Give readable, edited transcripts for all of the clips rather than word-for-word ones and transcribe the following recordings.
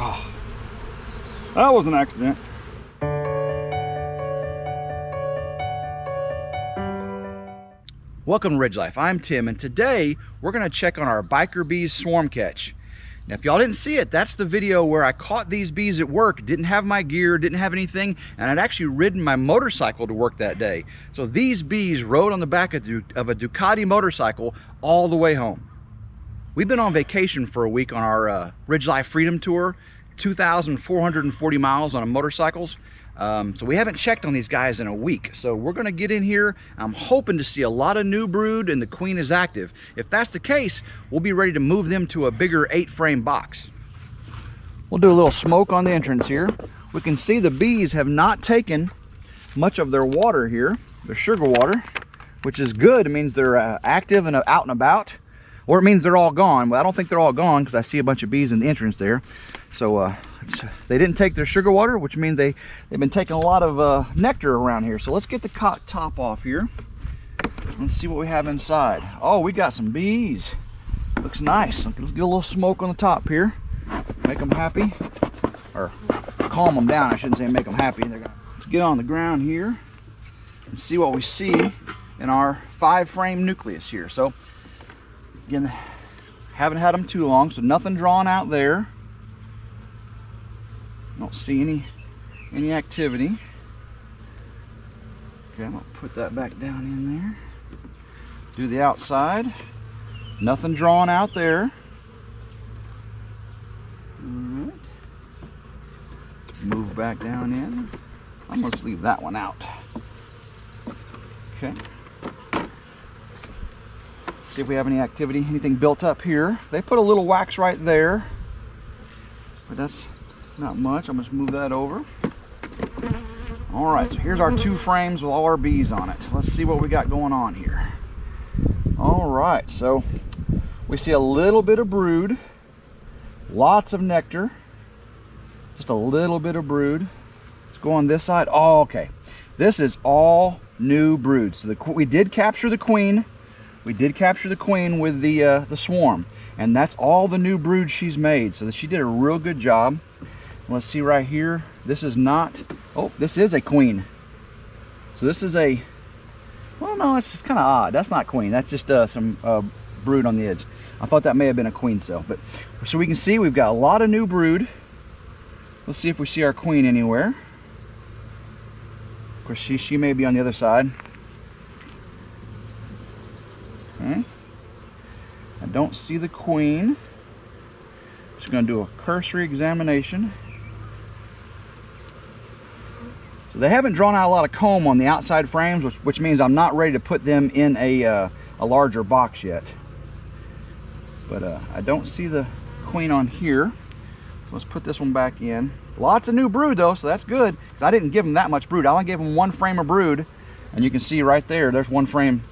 Oh, that was an accident. Welcome to RidgeLife. I'm Tim, and today we're going to check on our biker bees swarm catch. Now, if y'all didn't see it, that's the video where I caught these bees at work, didn't have my gear, didn't have anything, and I'd actually ridden my motorcycle to work that day. So these bees rode on the back of a Ducati motorcycle all the way home. We've been on vacation for a week on our RidgeLife Freedom Tour, 2,440 miles on motorcycles. So we haven't checked on these guys in a week. So we're gonna get in here. I'm hoping to see a lot of new brood and the queen is active. If that's the case, we'll be ready to move them to a bigger 8-frame box. We'll do a little smoke on the entrance here. We can see the bees have not taken much of their water here, their sugar water, which is good. It means they're active and out and about, or it means they're all gone. Well, I don't think they're all gone because I see a bunch of bees in the entrance there. So they didn't take their sugar water, which means they've been taking a lot of nectar around here. So let's get the top off here. Let's see what we have inside. Oh, we got some bees. Looks nice. Let's get a little smoke on the top here. Make them happy, or calm them down. I shouldn't say make them happy. Let's get on the ground here and see what we see in our 5-frame nucleus here. So again, haven't had them too long, so nothing drawn out there. Don't see any activity. Okay, I'm gonna put that back down in there. Do the outside. Nothing drawn out there. All right. Let's move back down in. I'm gonna leave that one out. Okay. See if we have any activity, anything built up here. They put a little wax right there, but that's not much. I'm just move that over. All right, so here's our 2 frames with all our bees on it. Let's see what we got going on here. All right, so we see a little bit of brood, lots of nectar, just a little bit of brood. Let's go on this side. Oh, okay. This is all new brood. So we did capture the queen. We did capture the queen with the swarm, and that's all the new brood she's made. So she did a real good job. Let's see right here. This is not, oh, this is a queen. So this is a, well, no, it's kind of odd. That's not queen. That's just some brood on the edge. I thought that may have been a queen cell. But so we can see we've got a lot of new brood. Let's see if we see our queen anywhere. Of course, she may be on the other side. Okay. I don't see the queen. Just going to do a cursory examination. So they haven't drawn out a lot of comb on the outside frames, which means I'm not ready to put them in a larger box yet. But I don't see the queen on here. So let's put this one back in. Lots of new brood though, so that's good. Because I didn't give them that much brood. I only gave them 1 frame of brood. And you can see right there, there's 1 frame.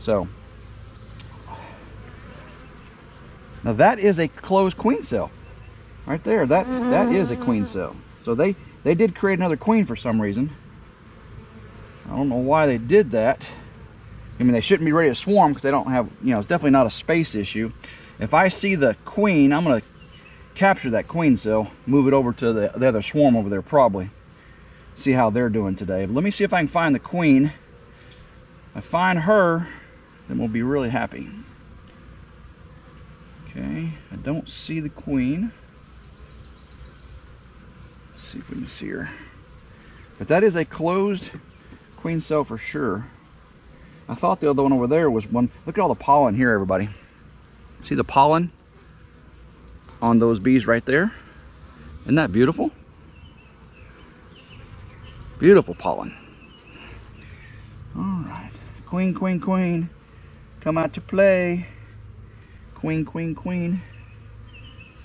So now that is a closed queen cell. Right there, that is a queen cell. So they did create another queen for some reason. I don't know why they did that. I mean, they shouldn't be ready to swarm because they don't have, you know, it's definitely not a space issue. If I see the queen, I'm going to capture that queen cell, move it over to the other swarm over there probably. See how they're doing today. But let me see if I can find the queen. If I find her, then we'll be really happy. Okay, I don't see the queen. Let's see if we can see her. But that is a closed queen cell for sure. I thought the other one over there was one. Look at all the pollen here, everybody. See the pollen on those bees right there? Isn't that beautiful? Beautiful pollen. All right, queen, queen, queen, come out to play. Queen, queen, queen,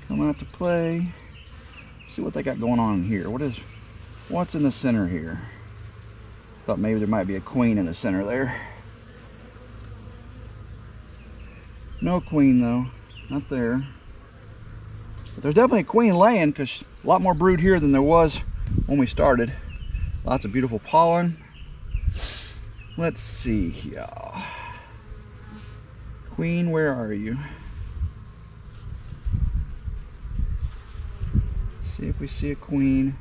come out to play. Let's see what they got going on here. What's in the center here? Thought maybe there might be a queen in the center there. No queen though, not there. But there's definitely a queen laying because a lot more brood here than there was when we started. Lots of beautiful pollen. Let's see here. Queen, where are you? see if we see a queen.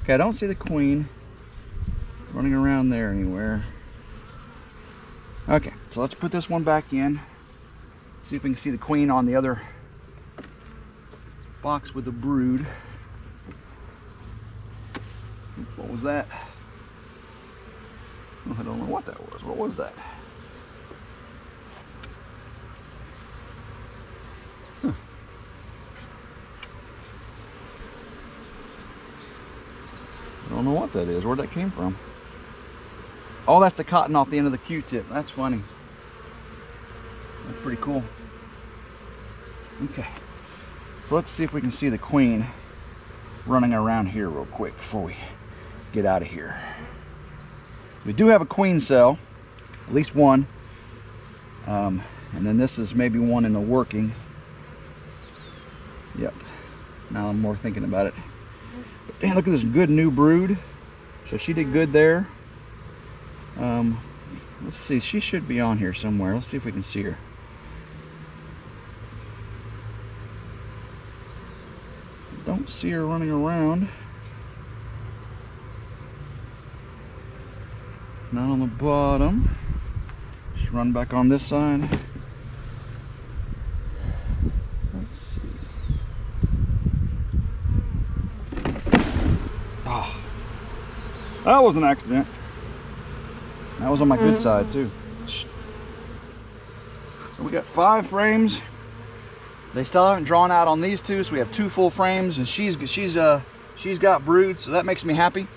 Okay, I don't see the queen running around there anywhere. Okay, so let's put this one back in. See if we can see the queen on the other box with the brood. What was that? Oh, I don't know what that was. What was that? Huh. I don't know what that is. Where'd that came from? Oh, that's the cotton off the end of the Q-tip. That's funny. That's pretty cool. Okay. So let's see if we can see the queen running around here real quick before we get out of here. We do have a queen cell, at least one. And then this is maybe one in the working. Yep. Now I'm more thinking about it. But damn, look at this good new brood. So she did good there. Let's see, she should be on here somewhere. Let's see if we can see her. Don't see her running around. Not on the bottom. Just run back on this side. Let's see. Oh, that was an accident. That was on my good side too. So we got 5 frames. They still haven't drawn out on these 2, so we have 2 full frames, and she's got brood, so that makes me happy.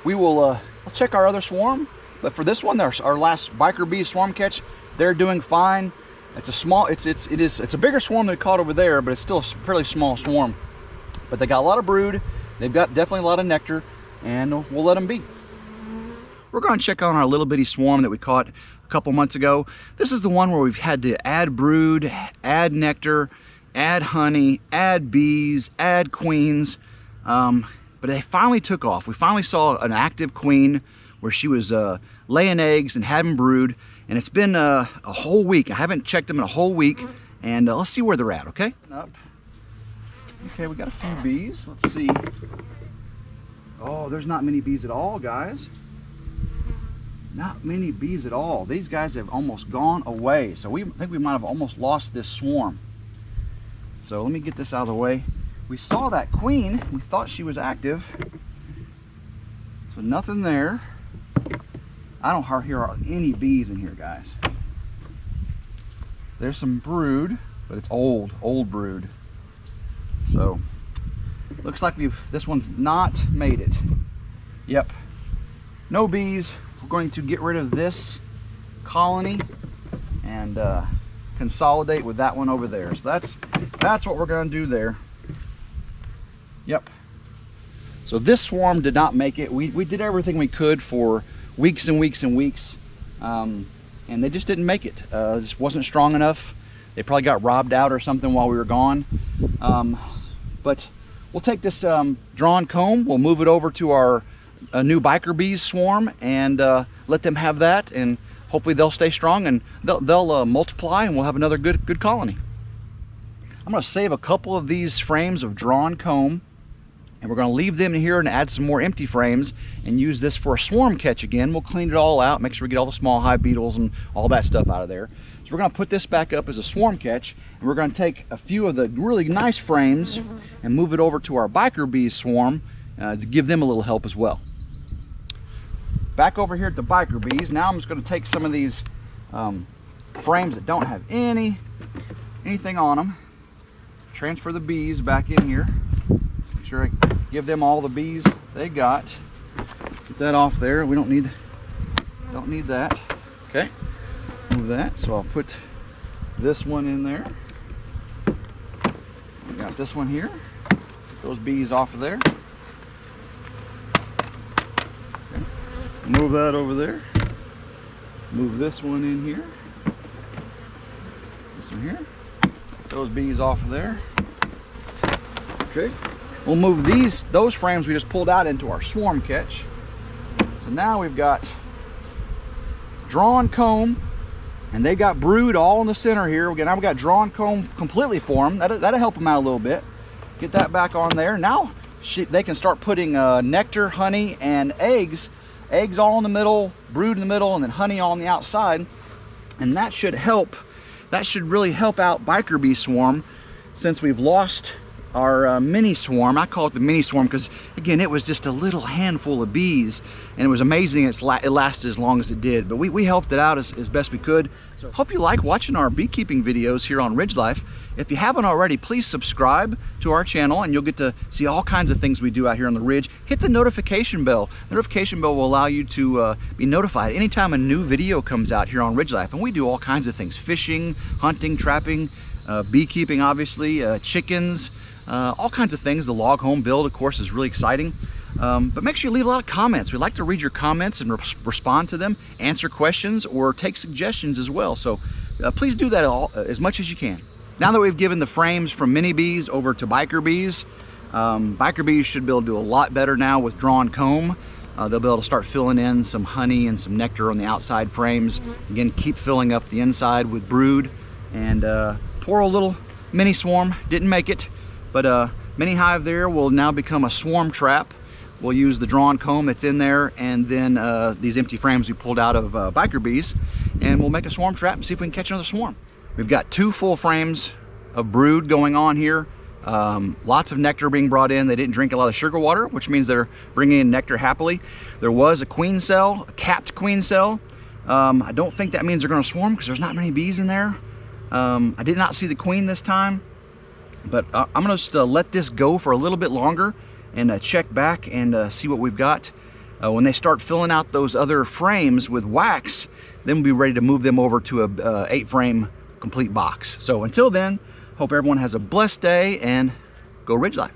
We will I'll check our other swarm, but for this one, our last biker bee swarm catch, they're doing fine. It's a small, it's a bigger swarm than we caught over there, but it's still a fairly small swarm. But they got a lot of brood. They've got definitely a lot of nectar, and we'll let them be. We're going to check on our little bitty swarm that we caught a couple months ago. This is the one where we've had to add brood, add nectar, add honey, add bees, add queens. But they finally took off. We finally saw an active queen where she was laying eggs and having brood. And it's been a whole week. I haven't checked them in a whole week. And let's see where they're at, okay? Okay, we got a few bees. Let's see. Oh, there's not many bees at all, guys. Not many bees at all. These guys have almost gone away. So I think we might have almost lost this swarm. So let me get this out of the way. We saw that queen. We thought she was active. So nothing there. I don't hear any bees in here, guys. There's some brood, but it's old brood. So looks like this one's not made it. Yep. No bees. We're going to get rid of this colony and consolidate with that one over there. So that's what we're going to do there. Yep. So this swarm did not make it. We did everything we could for weeks and weeks and weeks, and they just didn't make it. It just wasn't strong enough. They probably got robbed out or something while we were gone. But we'll take this drawn comb. We'll move it over to our new biker bees swarm and let them have that, and hopefully they'll stay strong and they'll multiply, and we'll have another good colony. I'm going to save a couple of these frames of drawn comb, and we're going to leave them here and add some more empty frames and use this for a swarm catch again. We'll clean it all out, make sure we get all the small hive beetles and all that stuff out of there. So we're going to put this back up as a swarm catch, and we're going to take a few of the really nice frames and move it over to our biker bees swarm to give them a little help as well. Back over here at the biker bees, now I'm just going to take some of these frames that don't have anything on them, transfer the bees back in here, make sure I give them all the bees they got. Get that off there. We don't need that. Okay, move that. So I'll put this one in there. We got this one here. Get those bees off of there. Move that over there. Move this one in here. This one here. Those bees off of there. Okay. We'll move those frames we just pulled out into our swarm catch. So now we've got drawn comb, and they got brood all in the center here. Now we've got drawn comb completely for them. That'll help them out a little bit. Get that back on there. Now they can start putting nectar, honey, and eggs all in the middle, brood in the middle, and then honey on the outside. And that should really help out biker bee swarm, since we've lost our mini swarm. I call it the mini swarm because, again, it was just a little handful of bees, and it was amazing it lasted as long as it did. But we helped it out as best we could. So hope you like watching our beekeeping videos here on RidgeLife. If you haven't already, please subscribe to our channel and you'll get to see all kinds of things we do out here on the ridge. Hit the notification bell. The notification bell will allow you to be notified anytime a new video comes out here on RidgeLife. And we do all kinds of things: fishing, hunting, trapping, beekeeping, obviously, chickens, all kinds of things. The log home build, of course, is really exciting. But make sure you leave a lot of comments. We like to read your comments and respond to them, answer questions, or take suggestions as well. So please do that as much as you can. Now that we've given the frames from mini bees over to biker bees should be able to do a lot better now with drawn comb. They'll be able to start filling in some honey and some nectar on the outside frames. Again, keep filling up the inside with brood. And poor old little mini swarm didn't make it, but mini hive there will now become a swarm trap. We'll use the drawn comb that's in there, and then these empty frames we pulled out of biker bees, and we'll make a swarm trap and see if we can catch another swarm. We've got 2 full frames of brood going on here. Lots of nectar being brought in. They didn't drink a lot of sugar water, which means they're bringing in nectar happily. There was a queen cell, a capped queen cell. I don't think that means they're going to swarm because there's not many bees in there. I did not see the queen this time, but I'm going to just let this go for a little bit longer and check back and see what we've got. When they start filling out those other frames with wax, then we'll be ready to move them over to a 8-frame complete box. So until then, hope everyone has a blessed day, and go RidgeLife.